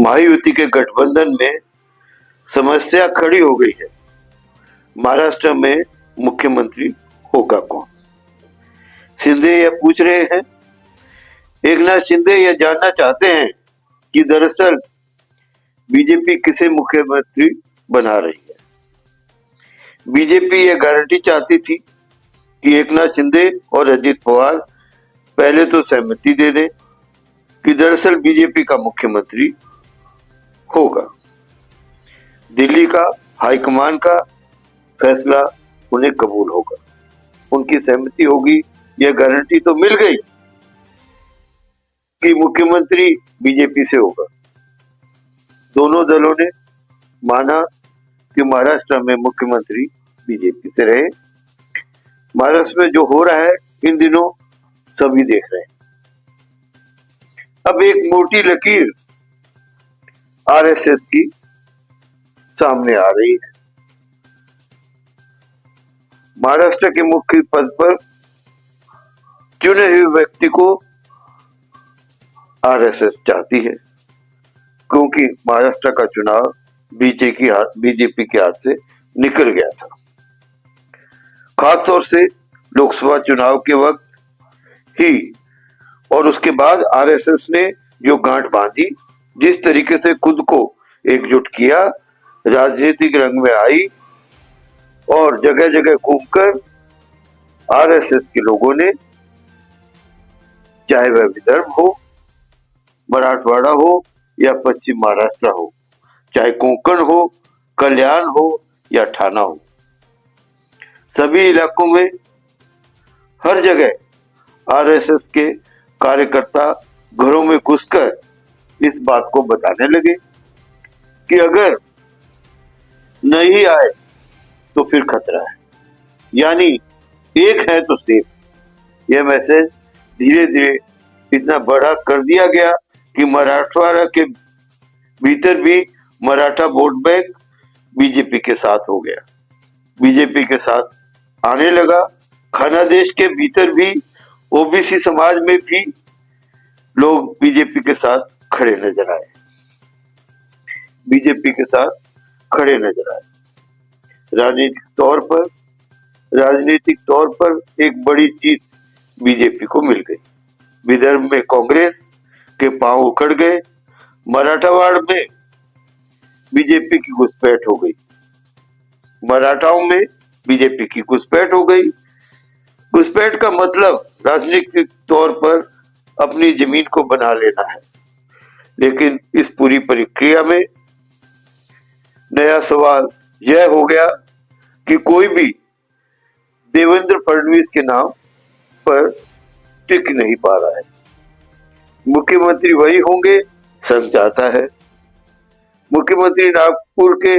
महायुति के गठबंधन में समस्या खड़ी हो गई है। महाराष्ट्र में मुख्यमंत्री होगा कौन? शिंदे यह पूछ रहे हैं। एकनाथ शिंदे यह जानना चाहते हैं कि दरअसल बीजेपी किसे मुख्यमंत्री बना रही है। बीजेपी यह गारंटी चाहती थी कि एकनाथ शिंदे और अजित पवार पहले तो सहमति दे दें कि दरअसल बीजेपी का मुख्यमंत्री होगा। दिल्ली का हाईकमान का फैसला उन्हें कबूल होगा, उनकी सहमति होगी। यह गारंटी तो मिल गई कि मुख्यमंत्री बीजेपी से होगा। दोनों दलों ने माना कि महाराष्ट्र में मुख्यमंत्री बीजेपी से रहे। महाराष्ट्र में जो हो रहा है इन दिनों सभी देख रहे हैं। अब एक मोटी लकीर आरएसएस की सामने आ रही है। महाराष्ट्र के मुख्य पद पर चुने हुए व्यक्ति को आरएसएस चाहती है, क्योंकि महाराष्ट्र का चुनाव बीजेपी के हाथ से निकल गया था। खासतौर से लोकसभा चुनाव के वक्त ही और उसके बाद आरएसएस ने जो गांठ बांधी, जिस तरीके से खुद को एकजुट किया, राजनीतिक रंग में आई और जगह जगह घूमकर आरएसएस के लोगों ने, चाहे वह विदर्भ हो, मराठवाड़ा हो या पश्चिम महाराष्ट्र हो, चाहे कोंकण हो, कल्याण हो या ठाना हो, सभी इलाकों में हर जगह आरएसएस के कार्यकर्ता घरों में घुसकर इस बात को बताने लगे कि अगर नहीं आए तो फिर खतरा है, यानी एक है तो सेफ। यह मैसेज धीरे धीरे इतना बड़ा कर दिया गया कि मराठवाड़ा के भीतर भी मराठा वोट बैंक बीजेपी के साथ हो गया, बीजेपी के साथ आने लगा। खानादेश के भीतर भी ओबीसी समाज में भी लोग बीजेपी के साथ खड़े नजर आए, बीजेपी के साथ खड़े नजर आए। राजनीतिक तौर पर एक बड़ी जीत बीजेपी को मिल गई। विदर्भ में कांग्रेस के पांव उखड़ गए, मराठवाड़ में बीजेपी की घुसपैठ हो गई, मराठाओं में बीजेपी की घुसपैठ हो गई। घुसपैठ का मतलब राजनीतिक तौर पर अपनी जमीन को बना लेना है, लेकिन इस पूरी प्रक्रिया में नया सवाल यह हो गया कि कोई भी देवेंद्र फडणवीस के नाम पर टिक नहीं पा रहा है। मुख्यमंत्री वही होंगे, संघ चाहता है। मुख्यमंत्री नागपुर के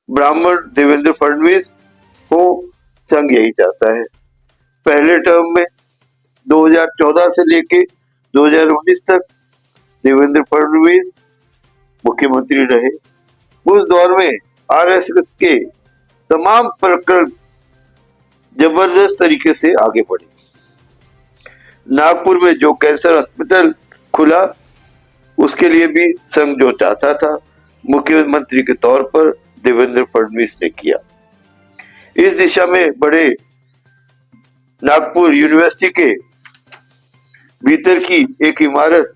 ब्राह्मण देवेंद्र फडणवीस हो, संघ यही चाहता है। पहले टर्म में 2014 से लेके 2019 तक देवेंद्र फडणवीस मुख्यमंत्री रहे। उस दौर में आरएसएस के तमाम प्रकरण जबरदस्त तरीके से आगे बढ़े। नागपुर में जो कैंसर अस्पताल खुला, उसके लिए भी संघ जो चाहता था मुख्यमंत्री के तौर पर देवेंद्र फडणवीस ने किया। इस दिशा में बड़े नागपुर यूनिवर्सिटी के भीतर की एक इमारत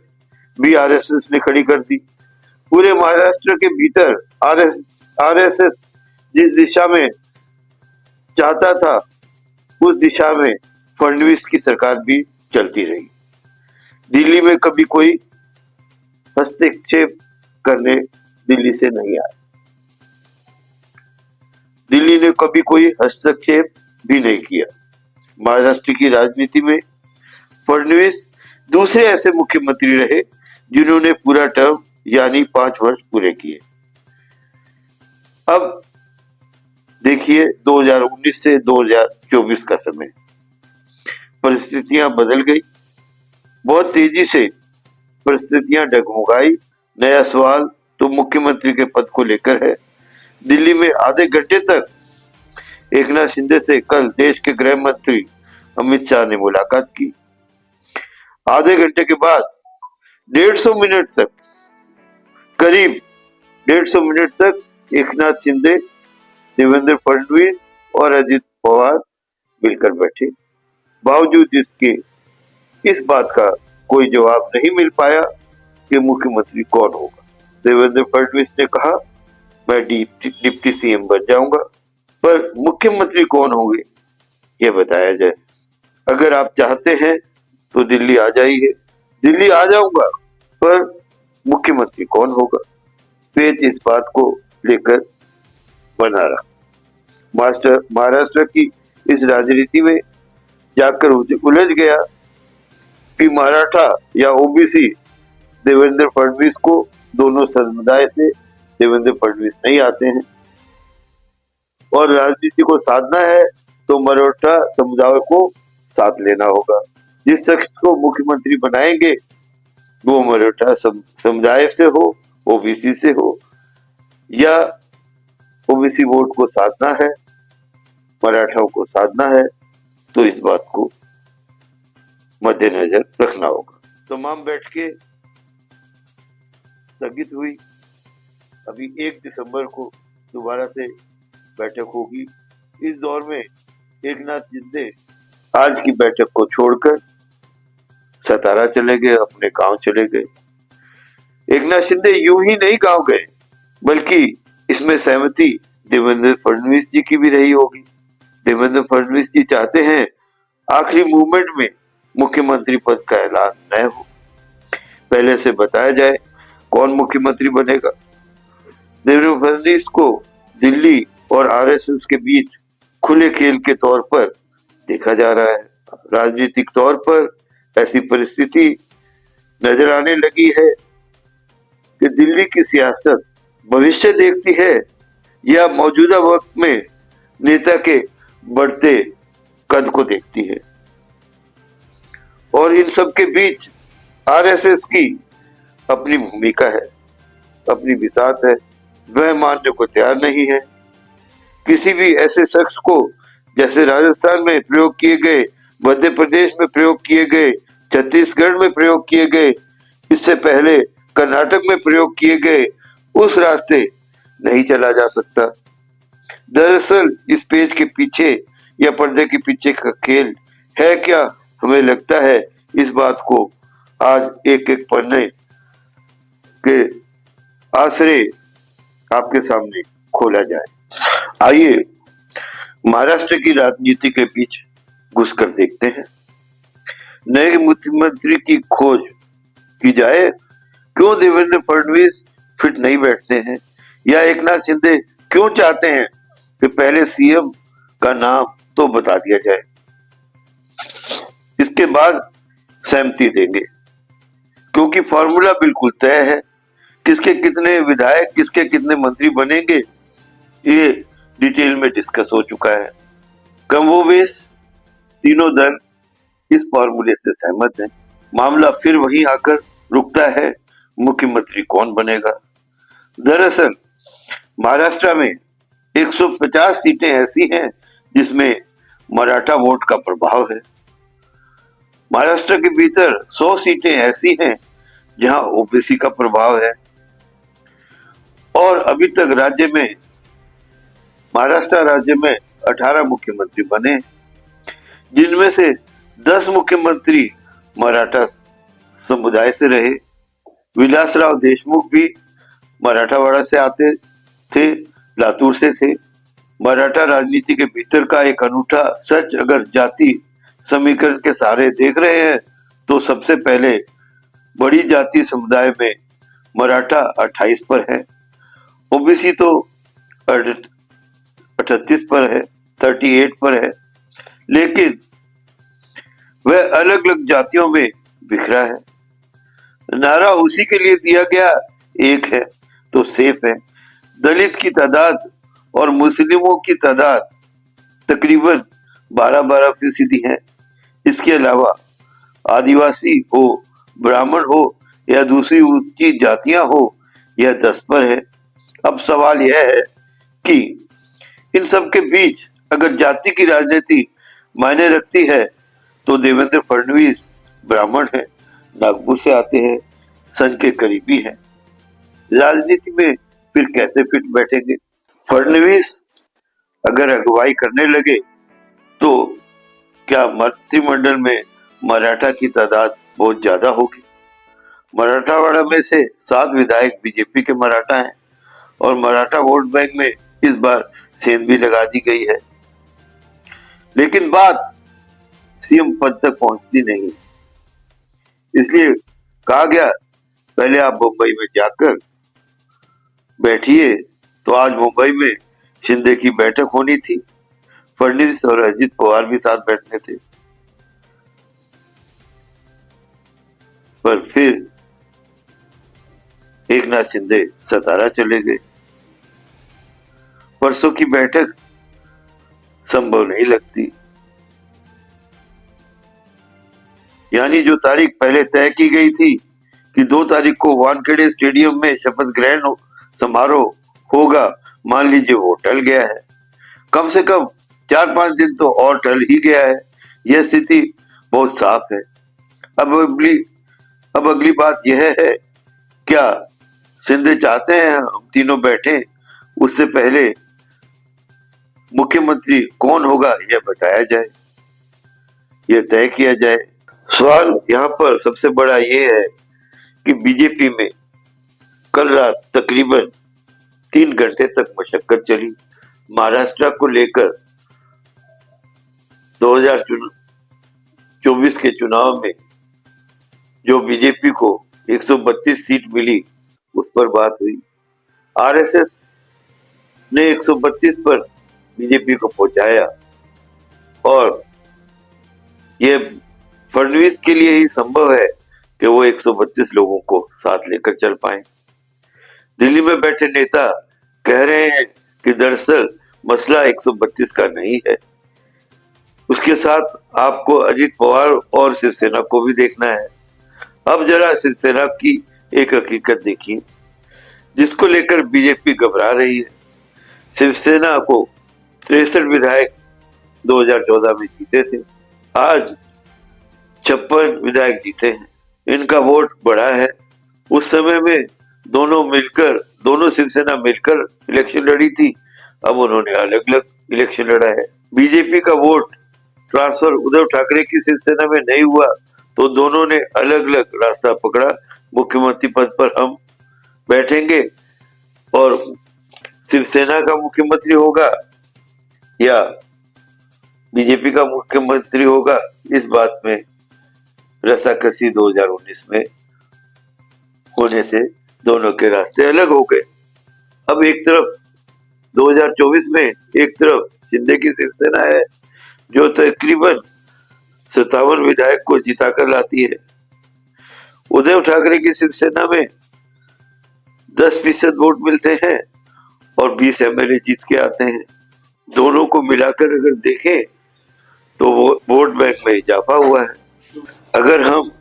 भी आरएसएस ने खड़ी कर दी। पूरे महाराष्ट्र के भीतर आरएसएस जिस दिशा में चाहता था, उस दिशा में फडणवीस की सरकार भी चलती रही। दिल्ली में कभी कोई हस्तक्षेप करने दिल्ली से नहीं आया, दिल्ली ने कभी कोई हस्तक्षेप भी नहीं किया। महाराष्ट्र की राजनीति में फडणवीस दूसरे ऐसे मुख्यमंत्री रहे जिन्होंने पूरा टर्म यानी 5 वर्ष पूरे किए। अब देखिए 2019 से 2024 का समय, परिस्थितियां बदल गई, बहुत तेजी से परिस्थितियां डगमगाई। नया सवाल तो मुख्यमंत्री के पद को लेकर है। दिल्ली में आधे घंटे तक एकनाथ शिंदे से कल देश के गृह मंत्री अमित शाह ने मुलाकात की। आधे घंटे के बाद 150 मिनट तक करीब 150 मिनट तक एकनाथ शिंदे, देवेंद्र फडणवीस और अजित पवार मिलकर बैठे। बावजूद इसके इस बात का कोई जवाब नहीं मिल पाया कि मुख्यमंत्री कौन होगा। देवेंद्र फडणवीस ने कहा, मैं डिप्टी सीएम बन जाऊंगा, पर मुख्यमंत्री कौन होंगे यह बताया जाए। अगर आप चाहते हैं तो दिल्ली आ जाइए। दिल्ली आ जाऊंगा, पर मुख्यमंत्री कौन होगा? पेच इस बात को लेकर बना रहा। महाराष्ट्र की इस राजनीति में जाकर उलझ गया कि मराठा या ओबीसी देवेंद्र फडणवीस को, दोनों समुदाय से देवेंद्र फडणवीस नहीं आते हैं, और राजनीति को साधना है तो मराठा समुदाय को साथ लेना होगा। जिस शख्स को मुख्यमंत्री बनाएंगे वो मराठा समुदाय से हो, ओबीसी से हो, या ओबीसी वोट को साधना है, मराठाओं को साधना है, तो इस बात को मद्देनजर रखना होगा। तमाम बैठकें स्थगित हुई। अभी 1 दिसंबर को दोबारा से बैठक होगी। इस दौर में एकनाथ शिंदे आज की बैठक को छोड़कर सतारा चले गए, अपने गांव चले गए। एकनाथ शिंदे यूं ही नहीं गांव गए, बल्कि इसमें सहमति देवेंद्र फडणवीस जी की भी रही होगी। देवेंद्र फडणवीस जी चाहते हैं आखिरी मूवमेंट में मुख्यमंत्री पद का ऐलान न हो, पहले से बताया जाए कौन मुख्यमंत्री बनेगा। देवेंद्र फडणवीस को दिल्ली और आरएसएस के बीच खुले खेल के तौर पर देखा जा रहा है। राजनीतिक तौर पर ऐसी परिस्थिति नजर आने लगी है कि दिल्ली की सियासत भविष्य देखती है या मौजूदा वक्त में नेता के बढ़ते कद को देखती है। और इन सब के बीच आरएसएस की अपनी भूमिका है, अपनी बिसात है, वह मानने को तैयार नहीं है। किसी भी ऐसे शख्स को जैसे राजस्थान में प्रयोग किए गए, मध्य प्रदेश में प्रयोग किए गए, छत्तीसगढ़ में प्रयोग किए गए, इससे पहले कर्नाटक में प्रयोग किए गए, उस रास्ते नहीं चला जा सकता। दरअसल इस पेज के पीछे या पर्दे के पीछे का खेल है क्या, हमें लगता है इस बात को आज एक एक पन्ने के आसरे आपके सामने खोला जाए। आइए महाराष्ट्र की राजनीति के बीच घुसकर देखते हैं। नए मुख्यमंत्री की खोज की जाए। क्यों देवेंद्र फडणवीस फिट नहीं बैठते हैं, या एकनाथ शिंदे क्यों चाहते हैं कि पहले सीएम का नाम तो बता दिया जाए, इसके बाद सहमति देंगे। क्योंकि फॉर्मूला बिल्कुल तय है, किसके कितने विधायक, किसके कितने मंत्री बनेंगे, ये डिटेल में डिस्कस हो चुका है। कमोबेश तीनों दल इस फॉर्मूले से सहमत हैं। मामला फिर वहीं आकर रुकता है, मुख्यमंत्री कौन बनेगा। दरअसल महाराष्ट्र में 150 सीटें ऐसी हैं जिसमें मराठा वोट का प्रभाव है। महाराष्ट्र के भीतर 100 सीटें ऐसी हैं जहां ओबीसी का प्रभाव है। और अभी तक महाराष्ट्र राज्य में 18 मुख्यमंत्री बने, जिनमें से 10 मुख्यमंत्री मराठा समुदाय से रहे। विलासराव देशमुख भी मराठावाड़ा से आते थे, लातूर से थे। मराठा राजनीति के भीतर का एक अनूठा सच अगर जाति समीकरण के सहारे देख रहे हैं तो सबसे पहले बड़ी जाति समुदाय में मराठा 28 पर है, ओबीसी तो 38 पर है, 38 पर है, लेकिन वह अलग अलग जातियों में बिखरा है। नारा उसी के लिए दिया गया, एक है तो सेफ है। दलित की तादाद और मुस्लिमों की तादाद तकरीबन 12-12% है। इसके अलावा आदिवासी हो, ब्राह्मण हो या दूसरी ऊंची जातियां हो, यह 10 पर है। अब सवाल यह है कि इन सब के बीच अगर जाति की राजनीति मायने रखती है तो देवेंद्र फडणवीस ब्राह्मण है, नागपुर से आते हैं, संघ के करीबी हैं। राजनीति में फिर कैसे फिट बैठेंगे? फडणवीस अगर अगुवाई करने लगे तो क्या मंत्रिमंडल में मराठा की तादाद बहुत ज्यादा होगी? मराठावाड़ा में से 7 विधायक बीजेपी के मराठा हैं और मराठा वोट बैंक में इस बार सेंध भी लगा दी गई है, लेकिन बात सीएम पद तक पहुंचती नहीं। इसलिए कहा गया पहले आप मुंबई में जाकर बैठिए। तो आज मुंबई में शिंदे की बैठक होनी थी, फडणवीस और अजित पवार भी साथ बैठने थे, पर फिर एकनाथ शिंदे सतारा चले गए। परसों की बैठक संभव नहीं लगती, यानी जो तारीख पहले तय की गई थी कि 2 तारीख को वानखेड़े स्टेडियम में शपथ ग्रहण समारोह होगा, मान लीजिए वो टल गया है। कम से कम 4-5 दिन तो और टल ही गया है। यह स्थिति बहुत साफ है। अब अगली बात यह है, क्या शिंदे चाहते हैं हम तीनों बैठे? उससे पहले मुख्यमंत्री कौन होगा यह बताया जाए, यह तय किया जाए। सवाल यहाँ पर सबसे बड़ा यह है कि बीजेपी में कल रात तकरीबन 3 घंटे तक मशक्कत चली। महाराष्ट्र को लेकर 2024 के चुनाव में जो बीजेपी को 132 सीट मिली उस पर बात हुई। आरएसएस ने 132 पर बीजेपी को पहुंचाया और यह फडणवीस के लिए ही संभव है कि वो 132 लोगों को साथ लेकर चल पाए। दिल्ली में बैठे नेता कह रहे हैं कि दरअसल मसला 132 का नहीं है। उसके साथ आपको अजित पवार और शिवसेना को भी देखना है। अब जरा शिवसेना की एक हकीकत देखिए, जिसको लेकर बीजेपी घबरा रही है। शिवसेना को 63 विधायक 2014 में जीते थे, आज 56 विधायक जीते हैं। इनका वोट बढ़ा है। उस समय में दोनों शिवसेना मिलकर इलेक्शन लड़ी थी, अब उन्होंने अलग अलग इलेक्शन लड़ा है। बीजेपी का वोट ट्रांसफर उद्धव ठाकरे की शिवसेना में नहीं हुआ तो दोनों ने अलग अलग रास्ता पकड़ा। मुख्यमंत्री पद पर हम बैठेंगे और शिवसेना का मुख्यमंत्री होगा या बीजेपी का मुख्यमंत्री होगा, इस बात में रस्साकसी 2019 में होने से दोनों के रास्ते अलग हो गए। अब एक तरफ 2024 में एक तरफ शिंदे की शिवसेना है जो तकरीबन 57 विधायक को जिताकर लाती है। उद्धव ठाकरे की शिवसेना में 10% वोट मिलते हैं और 20 एमएलए जीत के आते हैं। दोनों को मिलाकर अगर देखें तो वो वोट बैंक में इजाफा हुआ है। अगर हम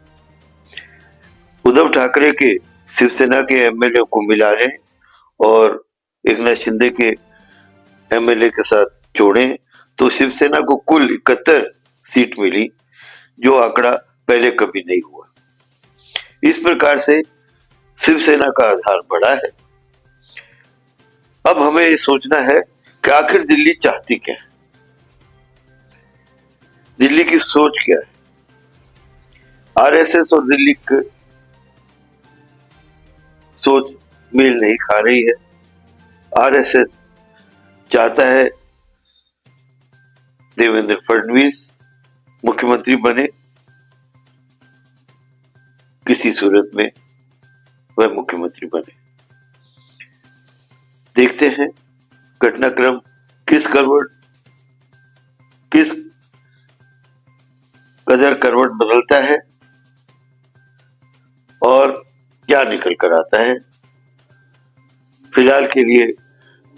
उद्धव ठाकरे के शिवसेना के एमएलए को मिला लें और एकनाथ शिंदे के एमएलए के साथ जोड़ें तो शिवसेना को कुल 71 सीट मिली, जो आंकड़ा पहले कभी नहीं हुआ। इस प्रकार से शिवसेना का आधार बढ़ा है। अब हमें ये सोचना है कि आखिर दिल्ली चाहती क्या है, दिल्ली की सोच क्या है। आरएसएस और दिल्ली की सोच मेल नहीं खा रही है। आरएसएस चाहता है देवेंद्र फडणवीस मुख्यमंत्री बने, किसी सूरत में वह मुख्यमंत्री बने। देखते हैं घटनाक्रम किस कदर करवट बदलता है और क्या निकल कर आता है। फिलहाल के लिए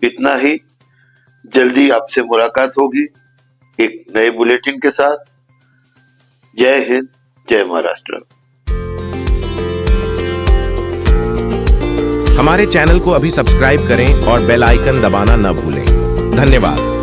इतना ही। जल्दी आपसे मुलाकात होगी एक नए बुलेटिन के साथ। जय हिंद, जय महाराष्ट्र। हमारे चैनल को अभी सब्सक्राइब करें और बेल आइकन दबाना न भूलें। धन्यवाद।